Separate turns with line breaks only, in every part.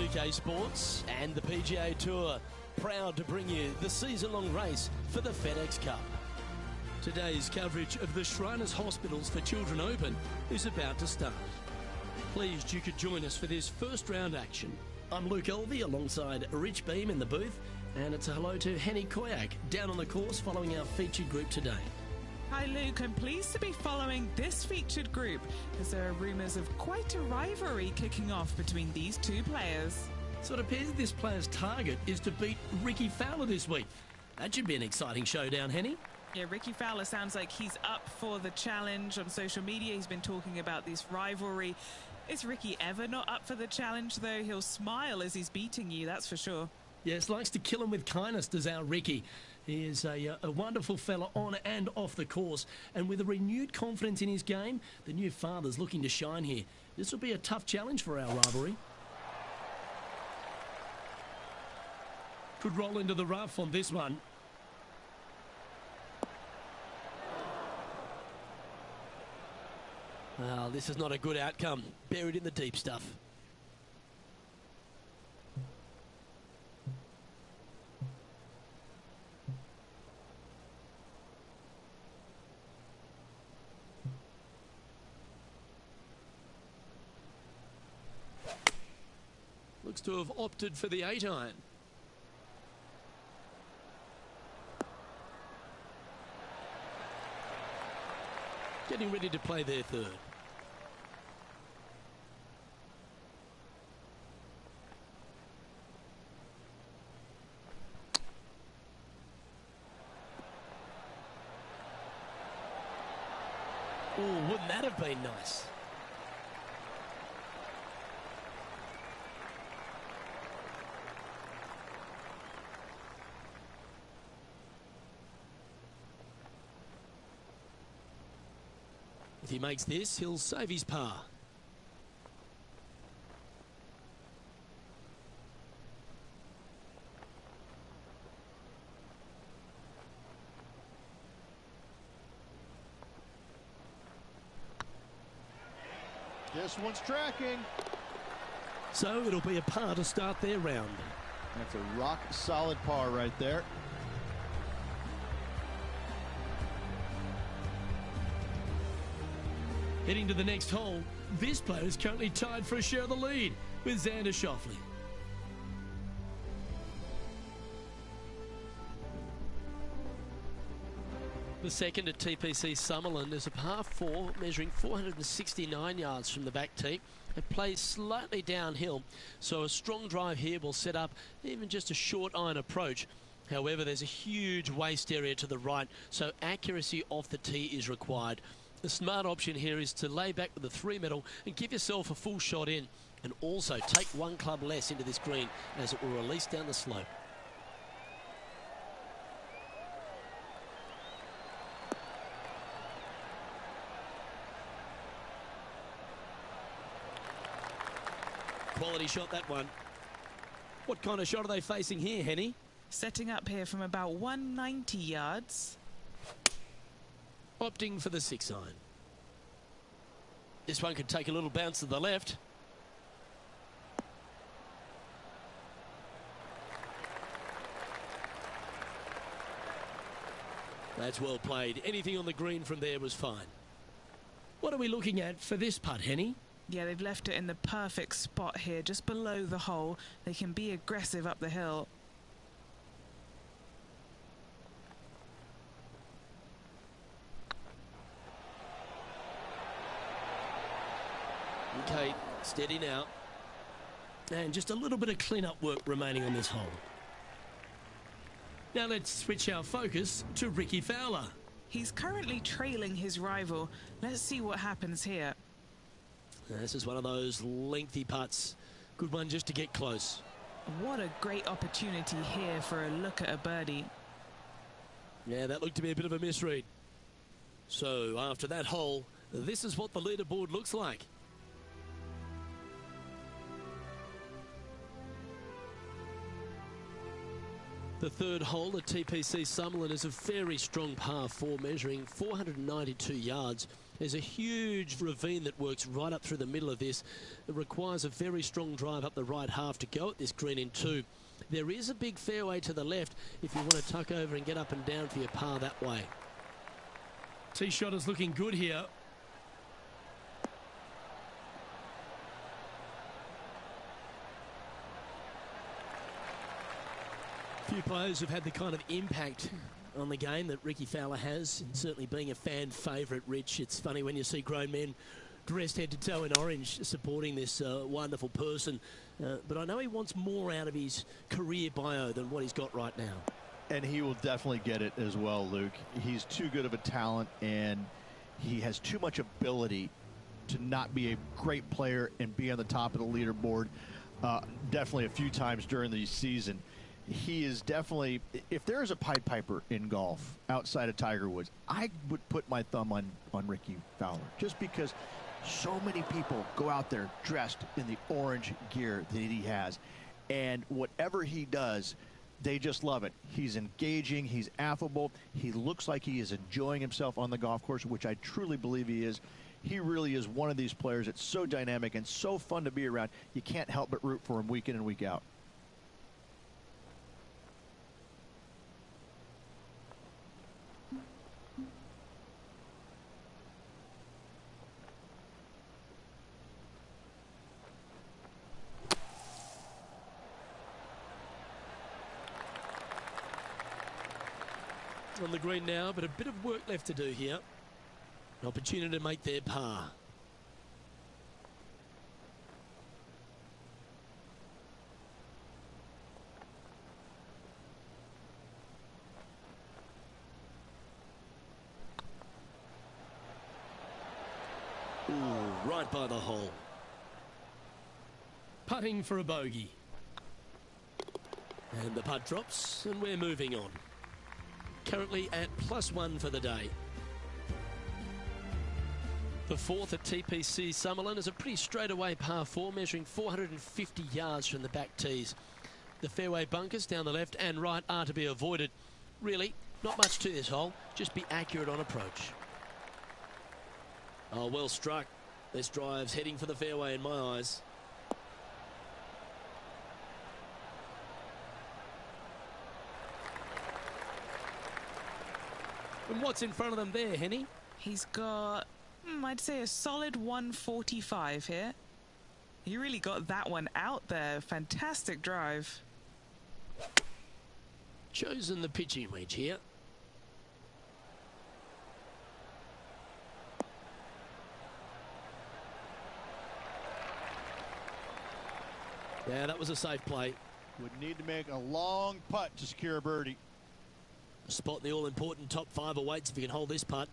2K Sports and the PGA Tour, proud to bring you the season-long race for the FedEx Cup. Today's coverage of the Shriners Hospitals for Children Open is about to start. Pleased you could join us for this first round action. I'm Luke Elvey alongside Rich Beam in the booth, and it's a hello to Henny Koyak down on the course following our featured group today.
Hi Luke, I'm pleased to be following this featured group as there are rumours of quite a rivalry kicking off between these two players.
So it appears this player's target is to beat Ricky Fowler this week. That should be an exciting showdown, Henny.
Yeah, Ricky Fowler sounds like he's up for the challenge. On social media, he's been talking about this rivalry. Is Ricky ever not up for the challenge, though? He'll smile as he's beating you, that's for sure.
Yes, likes to kill him with kindness, does our Ricky. He is a wonderful fella on and off the course. And with a renewed confidence in his game, the new father's looking to shine here. This will be a tough challenge for our rivalry. Could roll into the rough on this one. Well, this is not a good outcome. Buried in the deep stuff. Looks to have opted for the 8-iron. Getting ready to play their third. Oh, wouldn't that have been nice? If he makes this, he'll save his par.
This one's tracking.
So it'll be a par to start their round.
That's a rock solid par right there.
Heading to the next hole, this player is currently tied for a share of the lead with Xander Schauffele. The second at TPC Summerland is a par 4 measuring 469 yards from the back tee. It plays slightly downhill, so a strong drive here will set up even just a short iron approach. However, there's a huge waste area to the right, so accuracy off the tee is required. The smart option here is to lay back with a 3-metal and give yourself a full shot in, and also take one club less into this green as it will release down the slope. Quality shot, that one. What kind of shot are they facing here, Henny?
Setting up here from about 190 yards.
Opting for the 6-iron. This one could take a little bounce to the left. That's well played. Anything on the green from there was fine. What are we looking at for this putt, Henny?
Yeah, they've left it in the perfect spot here, just below the hole. They can be aggressive up the hill.
Okay, steady now. And just a little bit of clean-up work remaining on this hole. Now let's switch our focus to Ricky Fowler.
He's currently trailing his rival. Let's see what happens here.
This is one of those lengthy putts. Good one just to get close.
What a great opportunity here for a look at a birdie.
Yeah, that looked to be a bit of a misread. So after that hole, this is what the leaderboard looks like. The third hole at TPC Summerland is a very strong par 4 measuring 492 yards. There's a huge ravine that works right up through the middle of this. It requires a very strong drive up the right half to go at this green in 2. There is a big fairway to the left if you want to tuck over and get up and down for your par that way. Tee shot is looking good here. Few players have had the kind of impact on the game that Ricky Fowler has, and certainly being a fan favourite, Rich. It's funny when you see grown men dressed head to toe in orange supporting this wonderful person, but I know he wants more out of his career bio than what he's got right now.
And he will definitely get it as well, Luke. He's too good of a talent, and he has too much ability to not be a great player and be on the top of the leaderboard definitely a few times during the season. He is definitely, if there is a Pied Piper in golf outside of Tiger Woods, I would put my thumb on Ricky Fowler, just because so many people go out there dressed in the orange gear that he has, and whatever he does, they just love it. He's engaging, he's affable, he looks like he is enjoying himself on the golf course, which I truly believe he is. He really is one of these players that's so dynamic and so fun to be around. You can't help but root for him week in and week out.
On the green now, but a bit of work left to do here. An opportunity to make their par. Ooh, right by the hole. Putting for a bogey. And the putt drops, and we're moving on. Currently at +1 for the day. The fourth at TPC Summerlin is a pretty straightaway par 4, measuring 450 yards from the back tees. The fairway bunkers down the left and right are to be avoided. Really, not much to this hole, just be accurate on approach. Oh, well struck. This drive's heading for the fairway in my eyes. And what's in front of them there, Henny?
He's got, I'd say, a solid 145 here. He really got that one out there. Fantastic drive.
Chosen the pitching wedge here. Yeah, that was a safe play.
Would need to make a long putt to secure a birdie.
A spot in the all-important top 5 awaits if you can hold this putt.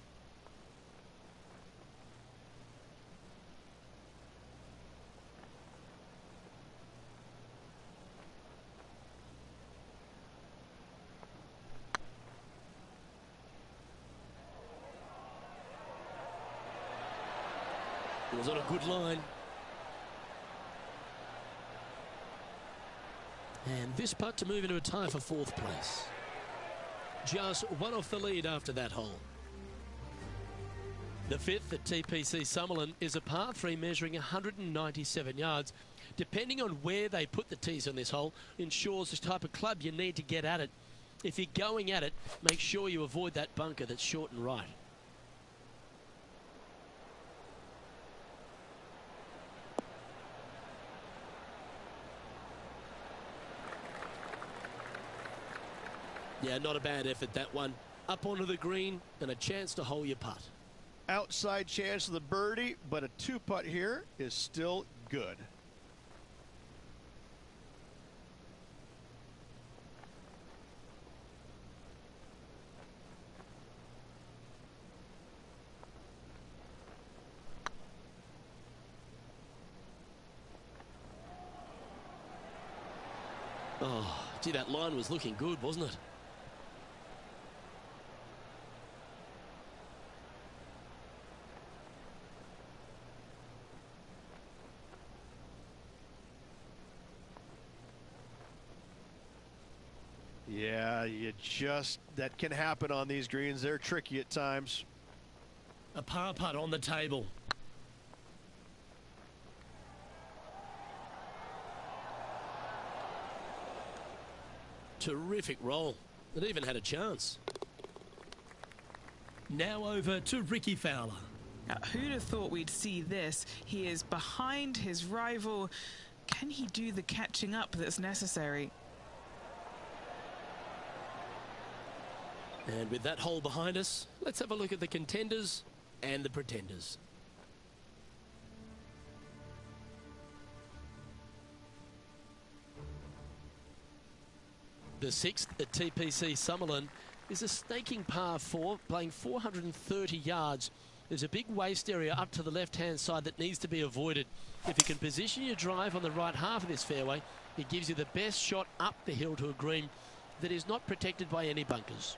It was on a good line. And this putt to move into a tie for 4th place. Just one off the lead after that hole. The 5th at TPC Summerlin is a par 3 measuring 197 yards. Depending on where they put the tees on this hole ensures the type of club you need to get at it. If you're going at it, make sure you avoid that bunker that's short and right. Yeah, not a bad effort, that one. Up onto the green and a chance to hole your putt.
Outside chance of the birdie, but a 2-putt here is still good.
Oh, gee, that line was looking good, wasn't it?
Yeah, that can happen on these greens. They're tricky at times.
A par putt on the table. Terrific roll. It even had a chance. Now over to Ricky Fowler.
Now, who'd have thought we'd see this? He is behind his rival. Can he do the catching up that's necessary?
And with that hole behind us, let's have a look at the contenders and the pretenders. The sixth at TPC Summerlin is a snaking par 4, playing 430 yards. There's a big waste area up to the left-hand side that needs to be avoided. If you can position your drive on the right half of this fairway, it gives you the best shot up the hill to a green that is not protected by any bunkers.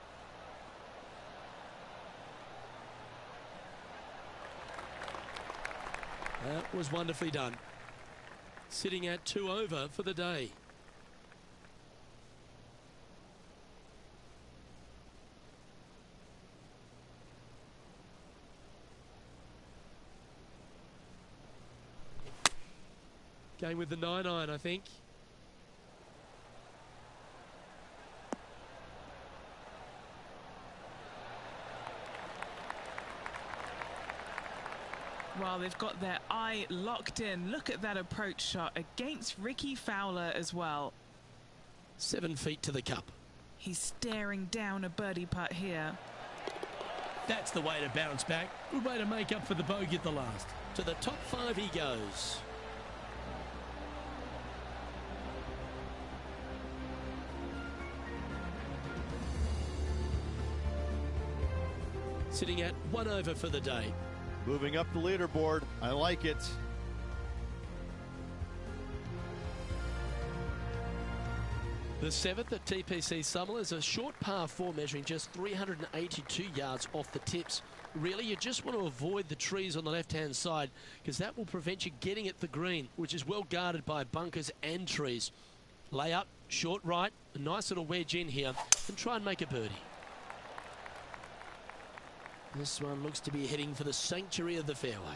That was wonderfully done. Sitting at 2 over for the day. Going with the 9-iron, I think.
Well, they've got their eye locked in. Look at that approach shot against Ricky Fowler as well.
7 feet to the cup.
He's staring down a birdie putt here.
That's the way to bounce back. Good way to make up for the bogey at the last. To the top 5 he goes. Sitting at 1 over for the day.
Moving up the leaderboard. I like it.
The 7th at TPC Summerlin is a short par 4 measuring just 382 yards off the tips. Really, you just want to avoid the trees on the left-hand side because that will prevent you getting at the green, which is well guarded by bunkers and trees. Lay up, short right, a nice little wedge in here, and try and make a birdie. This one looks to be heading for the sanctuary of the fairway.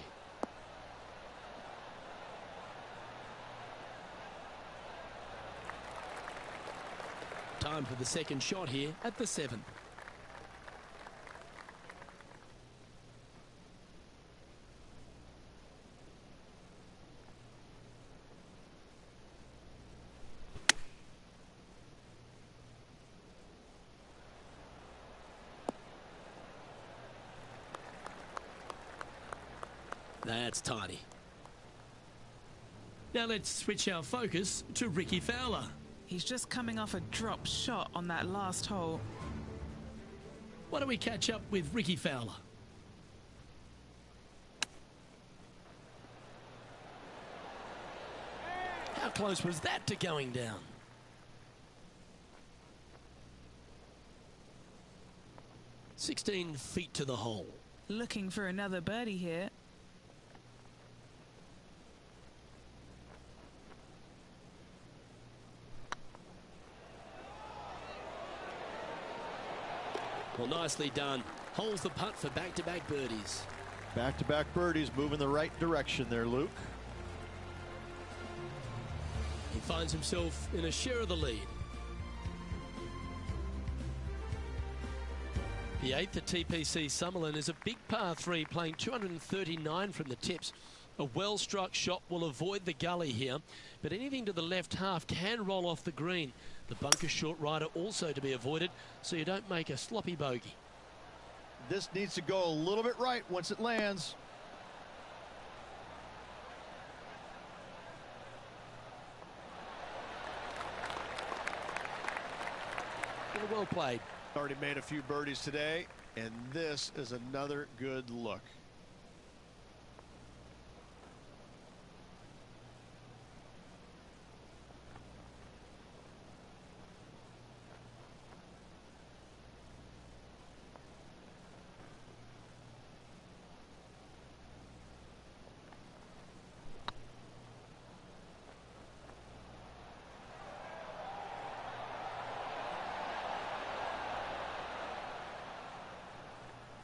Time for the second shot here at the 7th. That's tidy. Now let's switch our focus to Ricky Fowler.
He's just coming off a drop shot on that last hole.
Why don't we catch up with Ricky Fowler? How close was that to going down? "16 feet to the hole."
Looking for another birdie here.
Well, nicely done. Holds the putt for back-to-back birdies.
Back-to-back birdies, moving the right direction there, Luke.
He finds himself in a share of the lead. The 8th at TPC Summerlin is a big par 3, playing 239 from the tips. A well-struck shot will avoid the gully here, but anything to the left half can roll off the green. The bunker short rider also to be avoided, so you don't make a sloppy bogey.
This needs to go a little bit right once it lands.
Well played.
Already made a few birdies today, and this is another good look.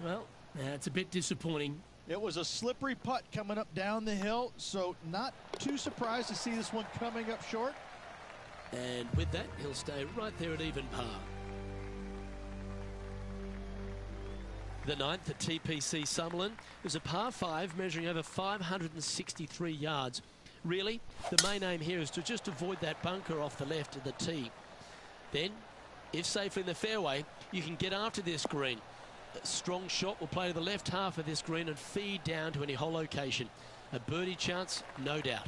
Well, That's a bit disappointing.
It was a slippery putt coming up down the hill, so not too surprised to see this one coming up short.
And with that, he'll stay right there at even par. The ninth at TPC Summerlin is a par 5 measuring over 563 yards. Really, the main aim here is to just avoid that bunker off the left of the tee. Then, if safely in the fairway, you can get after this green. A strong shot will play to the left half of this green and feed down to any hole location. A birdie chance, no doubt.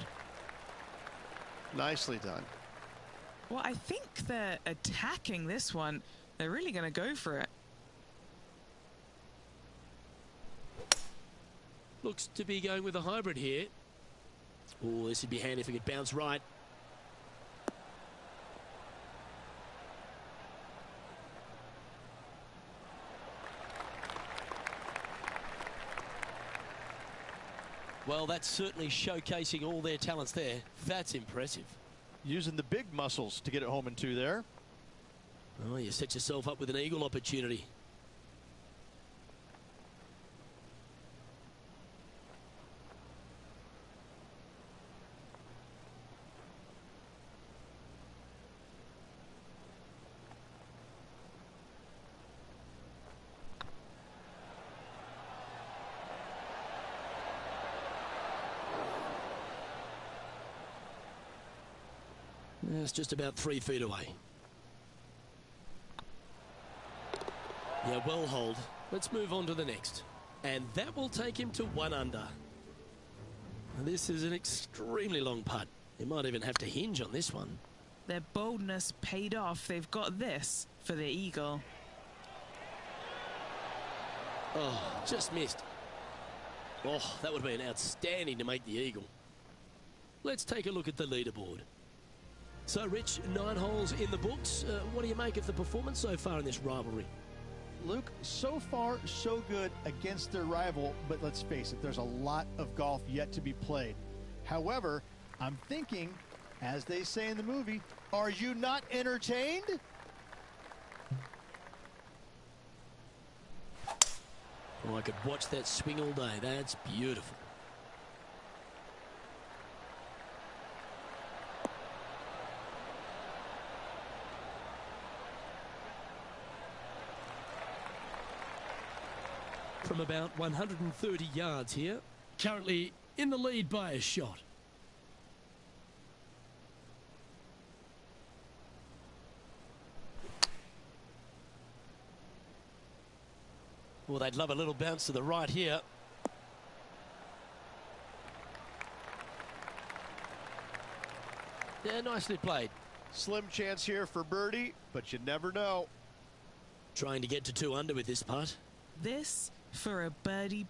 Nicely done.
Well, I think they're attacking this one. They're really going to go for it.
Looks to be going with a hybrid here. Oh, this would be handy if it could bounce right. Well, that's certainly showcasing all their talents there. That's impressive.
Using the big muscles to get it home in 2 there.
Oh, you set yourself up with an eagle opportunity. It's just about 3 feet away. Yeah, well hold. Let's move on to the next. And that will take him to 1 under. This is an extremely long putt. He might even have to hinge on this one.
Their boldness paid off. They've got this for the eagle.
Oh, just missed. Oh, that would have been outstanding to make the eagle. Let's take a look at the leaderboard. So, Rich, 9 holes in the books. What do you make of the performance so far in this rivalry?
Luke, so far, so good against their rival, but let's face it, there's a lot of golf yet to be played. However, I'm thinking, as they say in the movie, are you not entertained?
Oh, I could watch that swing all day. That's beautiful. From about 130 yards here, currently in the lead by a shot. Well, they'd love a little bounce to the right here. Yeah, nicely played.
Slim chance here for birdie, but you never know.
Trying to get to 2 under with this putt.
This for a birdie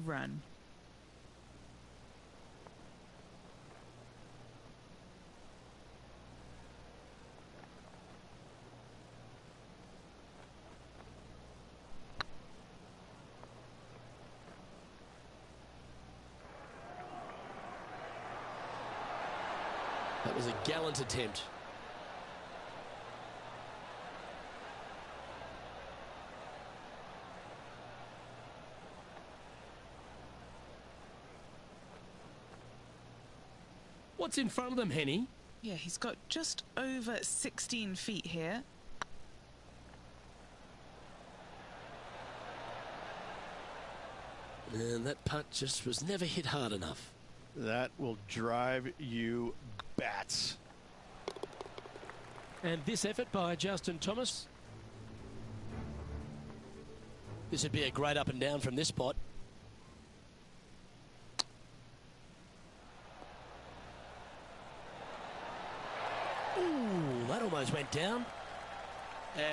run.
That was a gallant attempt. What's in front of them, Henny?
Yeah, he's got just over 16 feet here.
And that putt just was never hit hard enough.
That will drive you bats.
And this effort by Justin Thomas. This would be a great up and down from this spot. Ooh, that almost went down.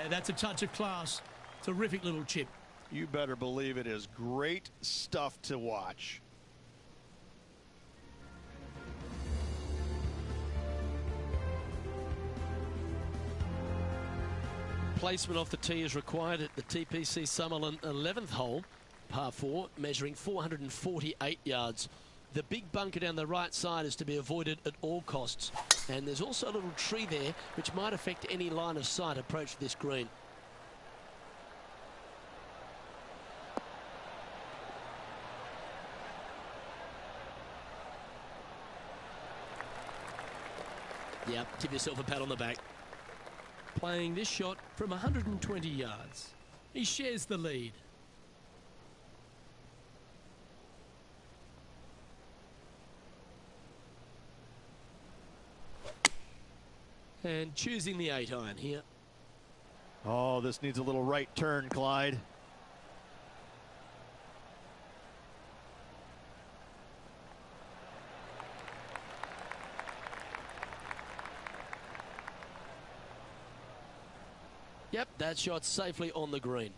That's a touch of class. Terrific little chip.
You better believe it is great stuff to watch.
Placement off the tee is required at the TPC Summerlin 11th hole, par 4, measuring 448 yards. The big bunker down the right side is to be avoided at all costs. And there's also a little tree there which might affect any line of sight approach to this green. Yep, give yourself a pat on the back. Playing this shot from 120 yards. He shares the lead. And choosing the 8-iron here.
Oh, this needs a little right turn, Clyde.
Yep, that shot safely on the green.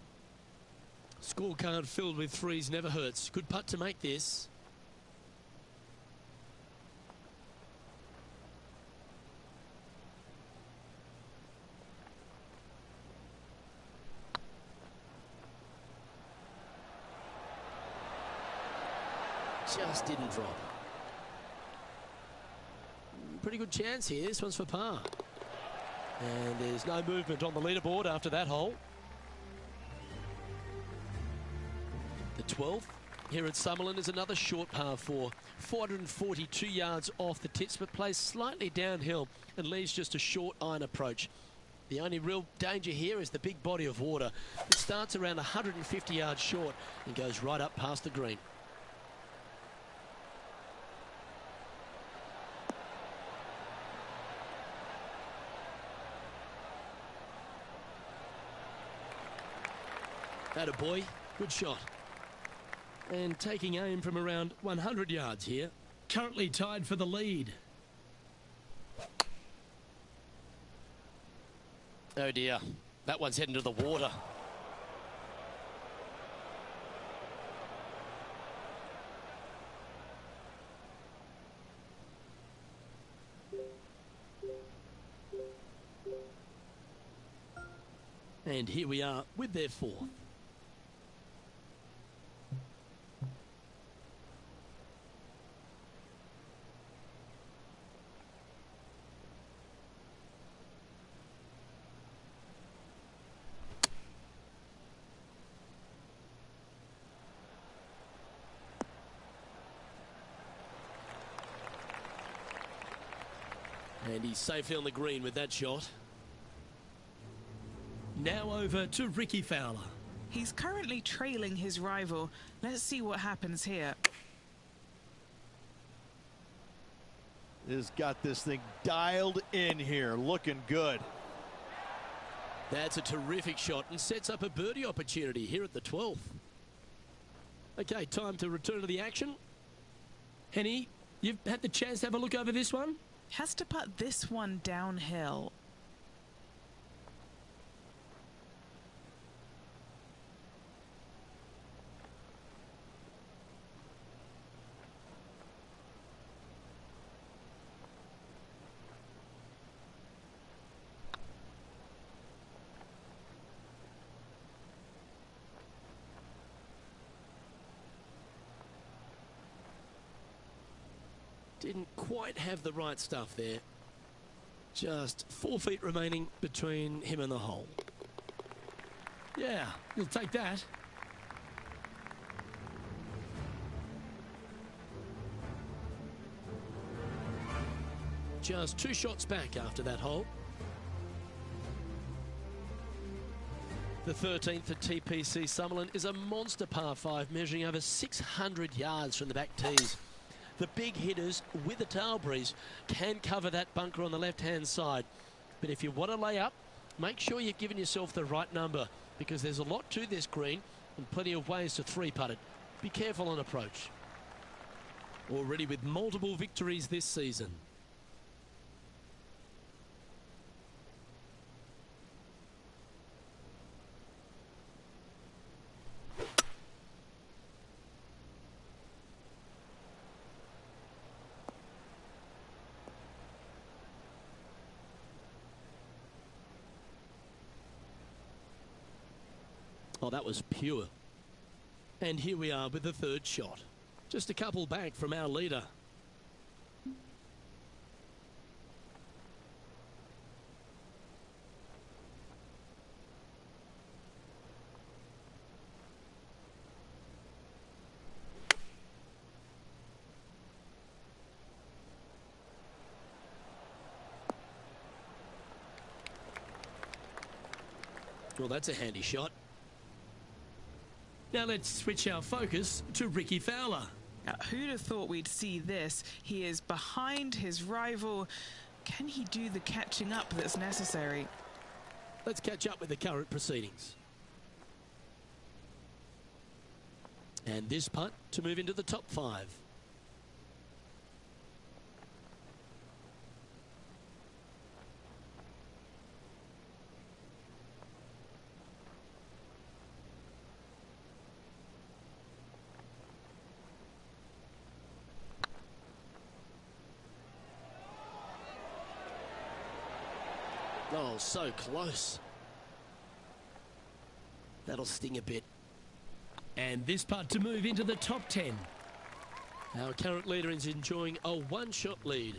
Scorecard filled with threes never hurts. Good putt to make this. Just didn't drop. Pretty good chance here. This one's for par. And there's no movement on the leaderboard after that hole. The 12th here at Summerlin is another short par 4. 442 yards off the tips, but plays slightly downhill and leaves just a short iron approach. The only real danger here is the big body of water. It starts around 150 yards short and goes right up past the green. Attaboy, good shot. And taking aim from around 100 yards here. Currently tied for the lead. Oh dear, that one's heading to the water. And here we are with their 4th. And he's safely on the green with that shot. Now over to Ricky Fowler.
He's currently trailing his rival. Let's see what happens here.
Has got this thing dialed in here, looking good.
That's a terrific shot and sets up a birdie opportunity here at the 12th. Okay, time to return to the action. Henny, you've had the chance to have a look over this one?
Has to putt this one downhill.
Didn't quite have the right stuff there. Just 4 feet remaining between him and the hole. Yeah, you'll take that. Just 2 shots back after that hole. The 13th at TPC Summerlin is a monster par 5 measuring over 600 yards from the back tees. The big hitters with a tail breeze can cover that bunker on the left-hand side. But if you want to lay up, make sure you've given yourself the right number because there's a lot to this green and plenty of ways to 3-putt it. Be careful on approach. Already with multiple victories this season. Oh, that was pure. And here we are with the 3rd shot. Just a couple back from our leader. Well, that's a handy shot. Now let's switch our focus to Ricky Fowler.
Now, who'd have thought we'd see this? He is behind his rival. Can he do the catching up that's necessary?
Let's catch up with the current proceedings. And this putt to move into the top 5. Oh, so close. That'll sting a bit. And this putt to move into the top 10. Our current leader is enjoying a one-shot lead.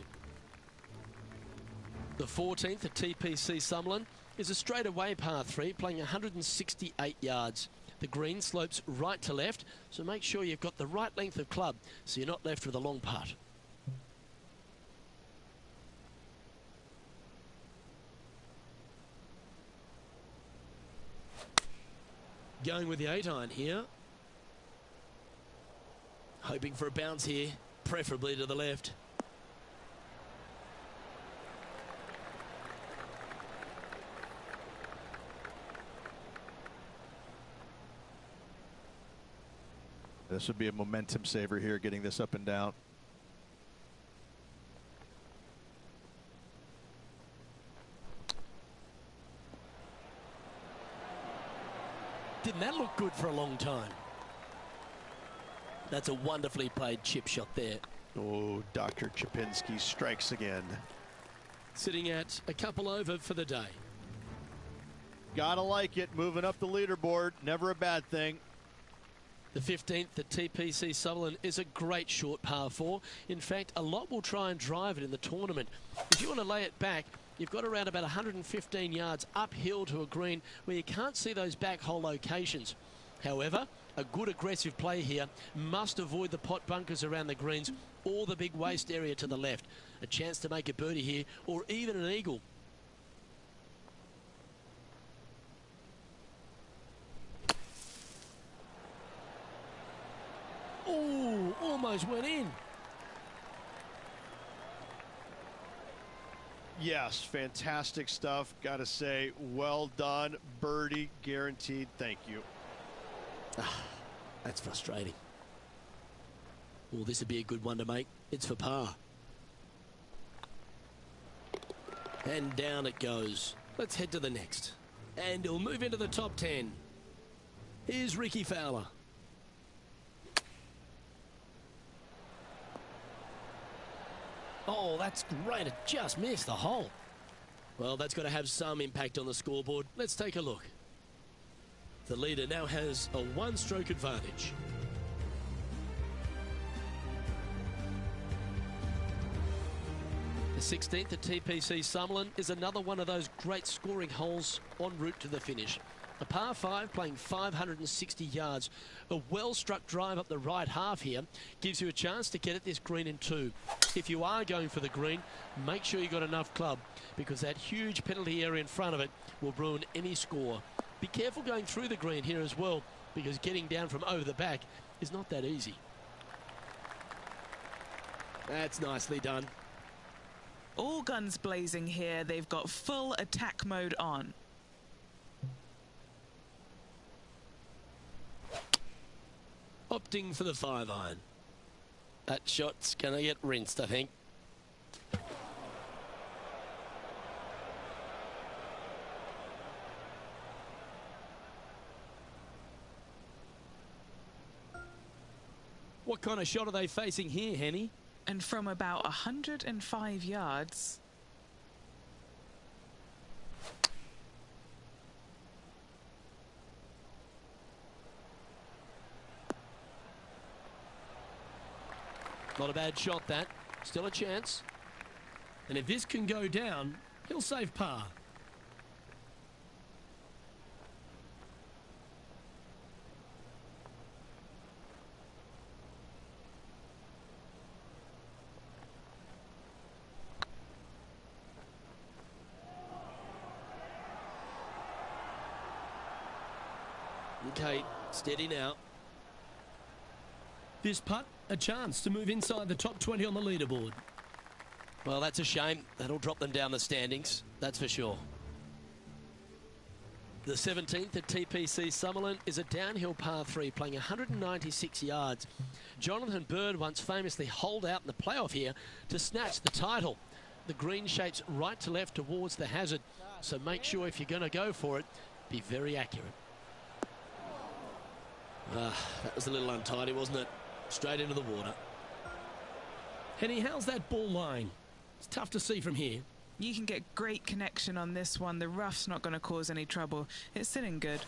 The 14th at TPC Summerlin is a straightaway par 3 playing 168 yards. The green slopes right to left, so make sure you've got the right length of club so you're not left with a long putt. Going with the 8-iron here. Hoping for a bounce here, preferably to the left.
This would be a momentum saver here, getting this up and down.
Didn't that look good for a long time? That's a wonderfully played chip shot there.
Oh, Dr. Chipinski strikes again.
Sitting at a couple over for the day.
Gotta like it, moving up the leaderboard, never a bad thing.
The 15th at TPC Sutherland is a great short par 4. In fact, a lot will try and drive it in the tournament. If you want to lay it back, you've got around about 115 yards uphill to a green where you can't see those back hole locations. However, a good aggressive play here must avoid the pot bunkers around the greens or the big waste area to the left. A chance to make a birdie here or even an eagle. Oh, almost went in.
Yes, fantastic stuff. Gotta say, well done. Birdie guaranteed. Thank you.
That's frustrating. Well, this would be a good one to make. It's for par. And down it goes. Let's head to the next. And he'll move into the top 10. Here's Ricky Fowler. Oh, that's great. It just missed the hole. Well, that's got to have some impact on the scoreboard. Let's take a look. The leader now has a one-stroke advantage. The 16th at TPC Summerlin is another one of those great scoring holes en route to the finish. A par 5 playing 560 yards. A well-struck drive up the right half here gives you a chance to get at this green in 2. If you are going for the green, make sure you got enough club because that huge penalty area in front of it will ruin any score. Be careful going through the green here as well because getting down from over the back is not that easy. That's nicely done.
All guns blazing here. They've got full attack mode on.
Opting for the 5-iron. That shot's going to get rinsed, I think. What kind of shot are they facing here, Henny?
And from about 105 yards.
Not a bad shot, that. Still a chance. And if this can go down, he'll save par. Kate, steady now.
This putt, a chance to move inside the top 20 on the leaderboard.
Well, that's a shame. That'll drop them down the standings, that's for sure. The 17th at TPC Summerlin is a downhill par 3 playing 196 yards. Jonathan Bird once famously holed out in the playoff here to snatch the title. The green shapes right to left towards the hazard, so make sure if you're going to go for it, be very accurate. That was a little untidy, wasn't it? Straight into the water.
Henny, how's that ball lying? It's tough to see from here.
You can get great connection on this one. The rough's not going to cause any trouble. It's sitting good.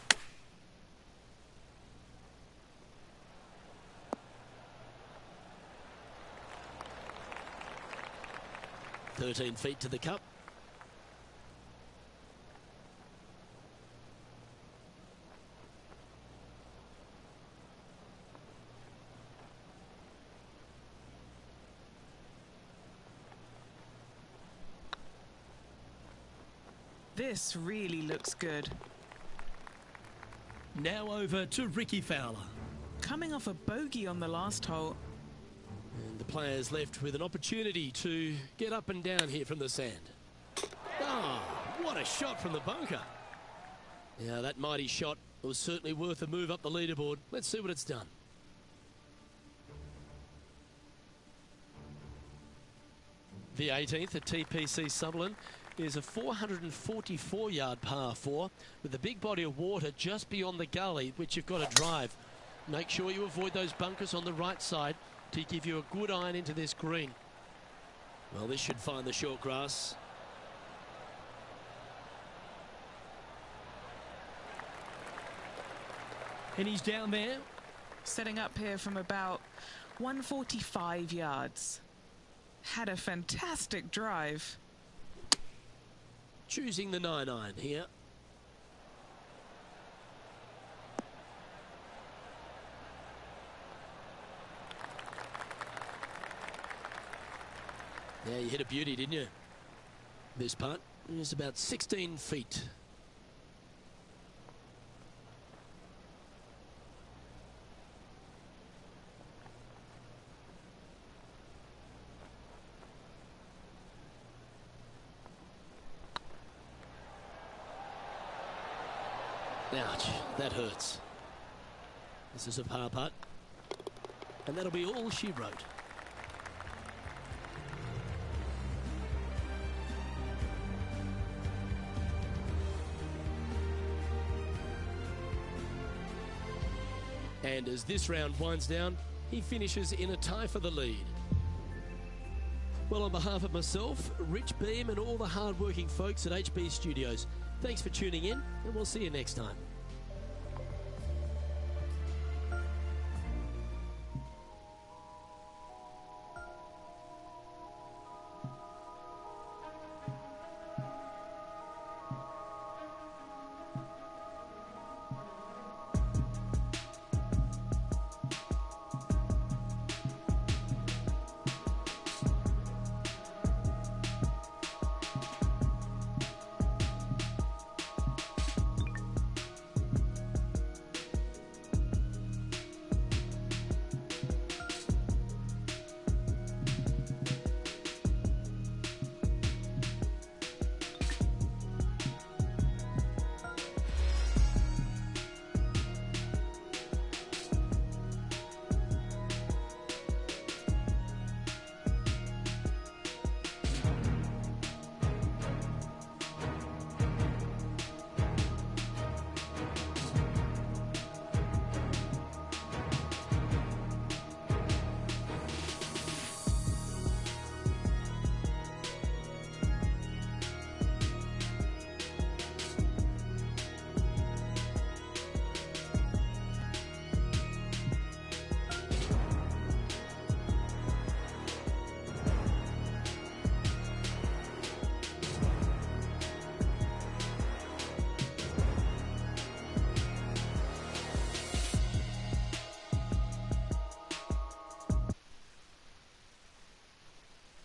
"13 feet to the cup.
This really looks good.
Now over to Ricky Fowler.
Coming off a bogey on the last hole.
And the players left with an opportunity to get up and down here from the sand. Oh, what a shot from the bunker. Yeah, that mighty shot was certainly worth a move up the leaderboard. Let's see what it's done. The 18th at TPC Summerlin is a 444-yard par 4 with a big body of water just beyond the gully, which you've got to drive. Make sure you avoid those bunkers on the right side to give you a good iron into this green. Well, this should find the short grass.
And he's down there.
Setting up here from about 145 yards. Had a fantastic drive.
Choosing the 9-iron here. Yeah, you hit a beauty, didn't you? This putt is about 16 feet. Ouch, that hurts. This is a par putt, and that'll be all she wrote. And as this round winds down, he finishes in a tie for the lead. Well, on behalf of myself, Rich Beam, and all the hard-working folks at HB Studios, thanks for tuning in, and we'll see you next time.